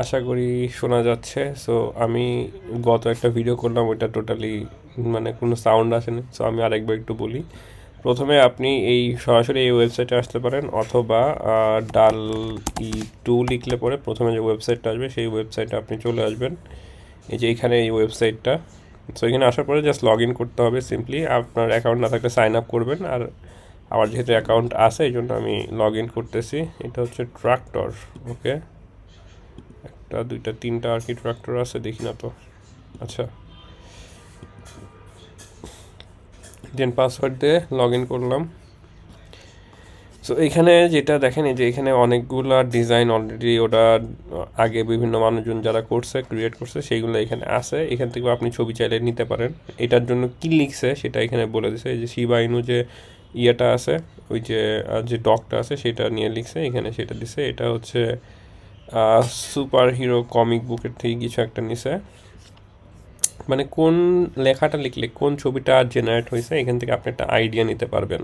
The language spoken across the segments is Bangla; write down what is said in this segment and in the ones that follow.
আশা করি শোনা যাচ্ছে। সো আমি গত একটা ভিডিও করলাম, ওইটা টোটালি মানে কোনো সাউন্ড আসেনি। সো আমি আরেকবার একটু বলি। প্রথমে আপনি এই সরাসরি এই ওয়েবসাইটে আসতে পারেন, অথবা DALL.E 2 লিখলে পরে প্রথমে যে ওয়েবসাইটটা আসবে সেই ওয়েবসাইটে আপনি চলে আসবেন। এই যে এখানে এই ওয়েবসাইটটা। সো এখানে আসার পরে জাস্ট লগ ইন করতে হবে সিম্পলি। আপনার অ্যাকাউন্ট না থাকলে সাইন আপ করবেন। আর আমার যেহেতু অ্যাকাউন্ট আছে এই জন্য আমি লগ ইন করতেছি। এটা হচ্ছে ট্রাক্টর। ওকে, একটা দুইটা তিনটা আর কি ট্রাক্টর আছে, দেখি না তো। আচ্ছা, দেন পাসওয়ার্ড দিয়ে লগ ইন করলাম। সো এখানে যেটা দেখেন, এই যে এখানে অনেকগুলা ডিজাইন অলরেডি ওটা আগে বিভিন্ন মানুষজন যারা করছে, ক্রিয়েট করছে, সেইগুলো এখানে আছে। এখান থেকে আপনি ছবি চাইলে নিতে পারেন। এটার জন্য কি লিখছে সেটা এখানে বলে দিছে। এই যে শিবা ইনু যে ইয়েটা আছে, ওই যে যে ডগটা আছে সেটা নিয়ে লিখছে এখানে, সেটা দিছে। এটা হচ্ছে সুপার হিরো কমিক বুকের থেকে কিছু একটা নিছে। মানে কোন লেখাটা লিখলে কোন ছবিটা জেনারেট হয়েছে এখান থেকে আপনি একটা আইডিয়া নিতে পারবেন।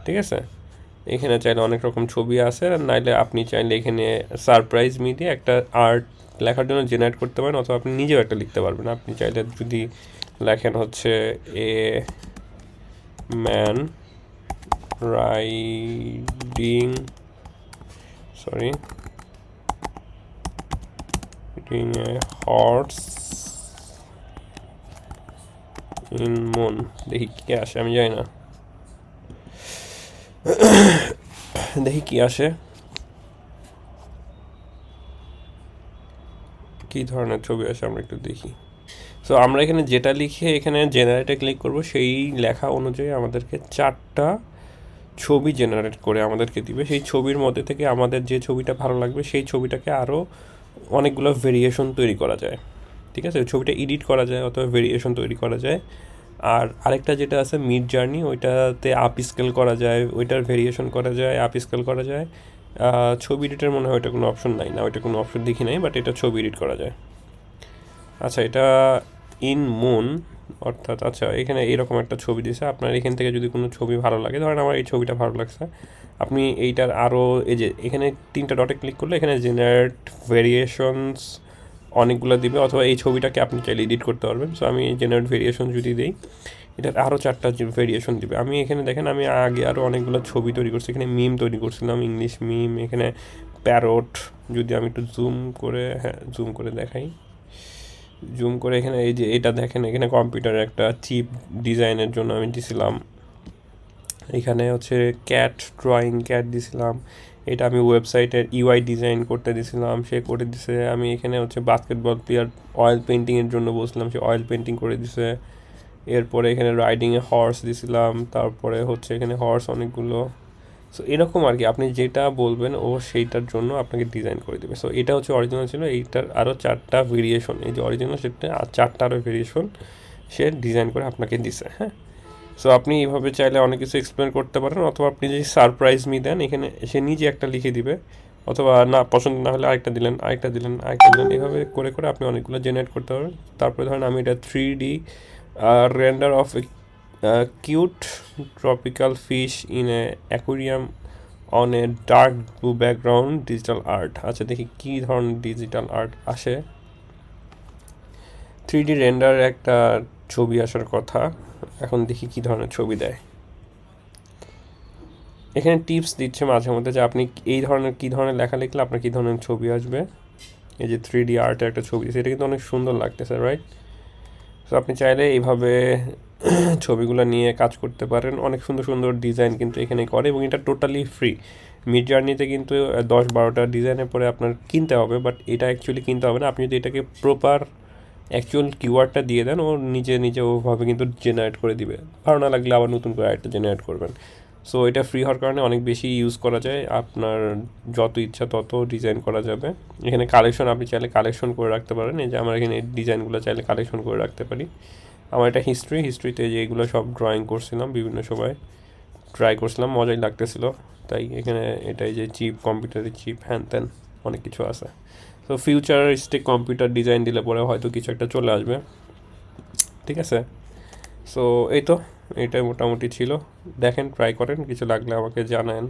ঠিক আছে, এখানে চাইলে অনেক রকম ছবি আছে, আর নাইলে আপনি চাইলে এখানে সারপ্রাইজ মি দিয়ে একটা আর্ট লেখার জন্য জেনারেট করতে পারেন, অথবা আপনি নিজেও একটা লিখতে পারবেন। আপনি চাইলে যদি লেখেন হচ্ছে a man riding sorry reading a horse in moon, দেখি কি আসে, আমি জানি না, দেখি কি আসে, কী ধরনের ছবি আসে আমরা একটু দেখি। সো আমরা এখানে যেটা লিখে এখানে জেনারেটে ক্লিক করব, সেই লেখা অনুযায়ী আমাদেরকে 4টা ছবি জেনারেট করে আমাদেরকে দিবে। সেই ছবির মধ্যে থেকে আমাদের যে ছবিটা ভালো লাগবে সেই ছবিটাকে আরও অনেকগুলো ভেরিয়েশন তৈরি করা যায়। ঠিক আছে, ছবিটা এডিট করা যায় অথবা ভেরিয়েশন তৈরি করা যায়। আর আরেকটা যেটা আছে মিড জার্নি, ওইটাতে আপ স্কেল করা যায়, ওইটার ভেরিয়েশন করা যায়, আপ স্কেল করা যায়। ছবি এডিটের মনে হয় ওইটা কোনো অপশন নাই, না ওইটা কোনো অপশন দেখি নাই, বাট এটা ছবি এডিট করা যায়। আচ্ছা, এটা ইন মুন অর্থাৎ, আচ্ছা এখানে এরকম একটা ছবি দিয়েছে। আপনার এখান থেকে যদি কোনো ছবি ভালো লাগে, ধরেন আমার এই ছবিটা ভালো লাগছে, আপনি এইটার আরও এই যে এখানে 3টা ডটে ক্লিক করলে এখানে জেনারেট ভেরিয়েশনস অনেকগুলো দিবে, অথবা এই ছবিটাকে আপনি চাইলে এডিট করতে পারবেন। সো আমি জেনারেট ভেরিয়েশন যদি দিই, এটার আরও 4টা ভেরিয়েশন দিবে। আমি এখানে দেখেন, আমি আগে আরও অনেকগুলো ছবি তৈরি করছি, এখানে মিম তৈরি করছিলাম, ইংলিশ মিম, এখানে প্যারট। যদি আমি একটু জুম করে, হ্যাঁ জুম করে দেখাই, জুম করে এখানে এই যে এটা দেখেন, এখানে কম্পিউটারের একটা চিপ ডিজাইনের জন্য আমি দিছিলাম। এখানে হচ্ছে ক্যাট ড্রয়িং ক্যাট দিছিলাম, এটা আমি ওয়েবসাইটের ইউআই ডিজাইন করতে দিছিলাম, সে করে দিছে। আমি এখানে হচ্ছে বাস্কেটবল প্লেয়ার অয়েল পেন্টিংয়ের জন্য বলছিলাম, সে অয়েল পেন্টিং করে দিছে। এরপরে এখানে রাইডিংয়ে হর্স দিছিলাম, তারপরে হচ্ছে এখানে হর্স অনেকগুলো। সো এরকম আর কি, আপনি যেটা বলবেন ও সেইটার জন্য আপনাকে ডিজাইন করে দেবে। সো এটা হচ্ছে অরিজিনাল ছিল, এইটার আরও 4টা ভেরিয়েশন, এই যে অরিজিনাল সেটা আর 4টা আরও ভেরিয়েশন সে ডিজাইন করে আপনাকে দিছে। হ্যাঁ, সো আপনি এইভাবে চাইলে অনেক কিছু এক্সপ্লেন করতে পারেন, অথবা আপনি যদি সারপ্রাইজ মি দেন, এখানে সে নিজে একটা লিখে দিবে, অথবা না পছন্দ না হলে আরেকটা দিলেন, আরেকটা দিলেন, আরেকটা দিলেন, এইভাবে করে করে আপনি অনেকগুলো জেনারেট করতে পারবেন। তারপরে ধরেন আমি এটা 3D render of cute tropical fish in a aquarium on a dark blue background digital art. আচ্ছা দেখি কী ধরনের ডিজিটাল আর্ট আসে। 3D রেন্ডার একটা ছবি আসার কথা, এখন দেখি কী ধরনের ছবি দেয়। এখানে টিপস দিচ্ছে মাঝে মধ্যে যে আপনি এই ধরনের কী ধরনের লেখা লিখলে আপনার কী ধরনের ছবি আসবে। এই যে 3D আর্টের একটা ছবি দিচ্ছে, এটা কিন্তু অনেক সুন্দর লাগতেছে, রাইট? তো আপনি চাইলে এইভাবে ছবিগুলো নিয়ে কাজ করতে পারেন। অনেক সুন্দর সুন্দর ডিজাইন কিন্তু এখানে করে, এবং এটা টোটালি ফ্রি। মিড জার্নিতে কিন্তু 10-12টা ডিজাইনের পরে আপনার কিনতে হবে, বাট এটা অ্যাকচুয়ালি কিনতে হবে না। আপনি যদি এটাকে প্রপার অ্যাকচুয়াল কিওয়ার্ডটা দিয়ে দেন, ও নিজে নিজে ওভাবে কিন্তু জেনারেট করে দিবে। ভালো না লাগলে আবার নতুন করে একটা জেনারেট করবেন। সো এটা ফ্রি হওয়ার কারণে অনেক বেশি ইউজ করা যায়, আপনার যত ইচ্ছা তত ডিজাইন করা যাবে। এখানে কালেকশন আপনি চাইলে কালেকশন করে রাখতে পারেন, এই যে আমরা এখানে ডিজাইনগুলো চাইলে কালেকশন করে রাখতে পারি। আমার এটা হিস্ট্রিতে যে এগুলো সব ড্রয়িং করছিলাম, বিভিন্ন সময় ট্রাই করছিলাম, মজাই লাগতেছিল। তাই এখানে এটাই যে চিপ, কম্পিউটারের চিপ, হ্যান ত্যান অনেক কিছু আছে। তো ফিউচারিস্টিক কম্পিউটার ডিজাইন দিলে পরে হয়তো কিছু একটা চলে আসবে। ঠিক আছে, সো এই তো, এটাই মোটামুটি ছিল। দেখেন, ট্রাই করেন, কিছু লাগলে আমাকে জানান।